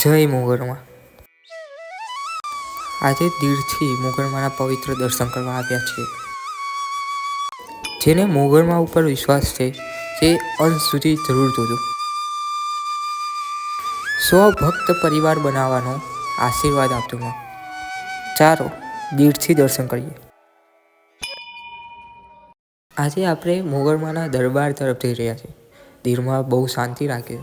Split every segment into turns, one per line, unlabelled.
જય મોગરમાં. આજે દીરથી મોગરમાના પવિત્ર દર્શન કરવા આવ્યા છે. જેને મોગરમા ઉપર વિશ્વાસ છે તે અંત સુધી જરૂર જોજો. સ્વભક્ત પરિવાર બનાવવાનો આશીર્વાદ આપજો માં. ચાલો દીરથી દર્શન કરીએ. આજે આપણે મોગરમાના દરબાર તરફ જઈ રહ્યા છીએ. દીરમાં બહુ શાંતિ રાખે.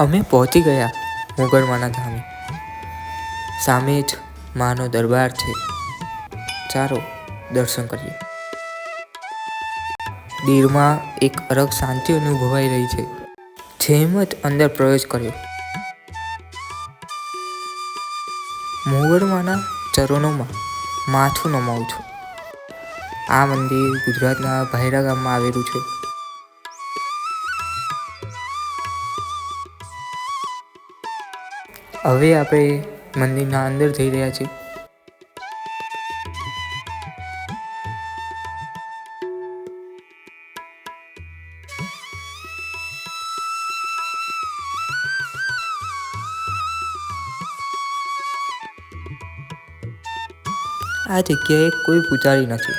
અમે પહોંચી ગયા મોગરમાના ધામે. સામે જ માનો દરબાર છે. ચાલો દર્શન કરીએ. દીરમાં એક અલગ શાંતિ અનુભવાઈ રહી છે. જેમ જ અંદર પ્રવેશ કર્યો, મોગરમાના ચરણોમાં માથું નમાવું છું. આ મંદિર ગુજરાતના ભાયરા ગામમાં આવેલું છે. હવે આપણે મંદિરના અંદર જઈ રહ્યા છીએ. આ જગ્યાએ કોઈ પૂજારી નથી,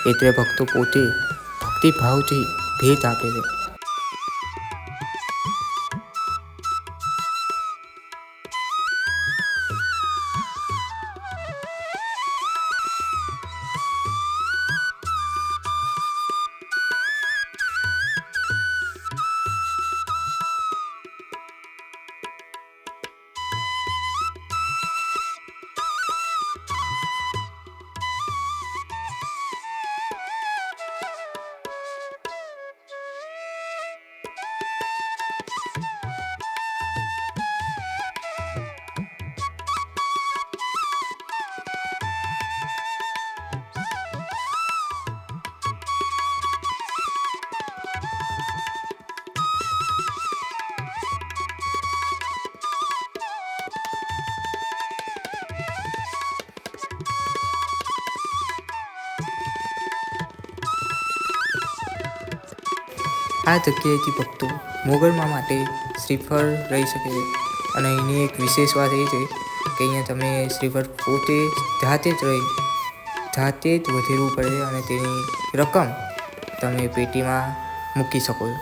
એટલે ભક્તો પોતે ભક્તિભાવથી ભેટ આપે છે. આ જગ્યાએથી ભક્તો મોગરમા માટે શ્રીફળ રહી શકે છે. અને એની એક વિશેષ વાત એ છે કે અહીંયા તમે શ્રીફળ પોતે જાતે જ વધેરવું પડે અને તેની રકમ તમે પેટીમાં મૂકી શકો છો.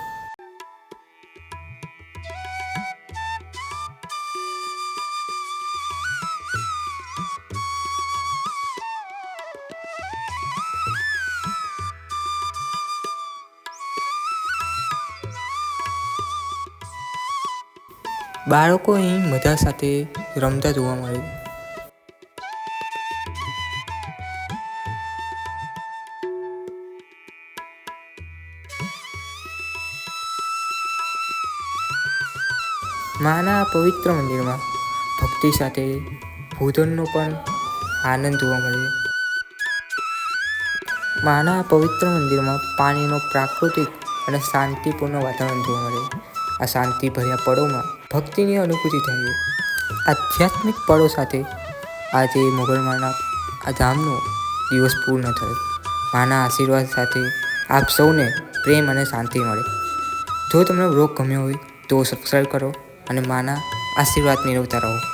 બાળકો અહીં મજા સાથે રમતા જોવા મળે છે. માના પવિત્ર મંદિરમાં ભક્તિ સાથે ભોજનનો પણ આનંદ જોવા મળે છે. માના પવિત્ર મંદિરમાં પાણીનો પ્રાકૃતિક અને શાંતિપૂર્ણ વાતાવરણ જોવા મળે છે. આ શાંતિભર્યા પળોમાં ભક્તિની અનુભૂતિ થાય છે. આધ્યાત્મિક પળો સાથે આજે મોગરમાના આ ધામનો દિવસ પૂર્ણ થયો. માના આશીર્વાદ સાથે આપ સૌને પ્રેમ અને શાંતિ મળે. જો તમને બ્લોગ ગમ્યો હોય તો સબસ્ક્રાઈબ કરો અને માના આશીર્વાદ મેળવતા રહો.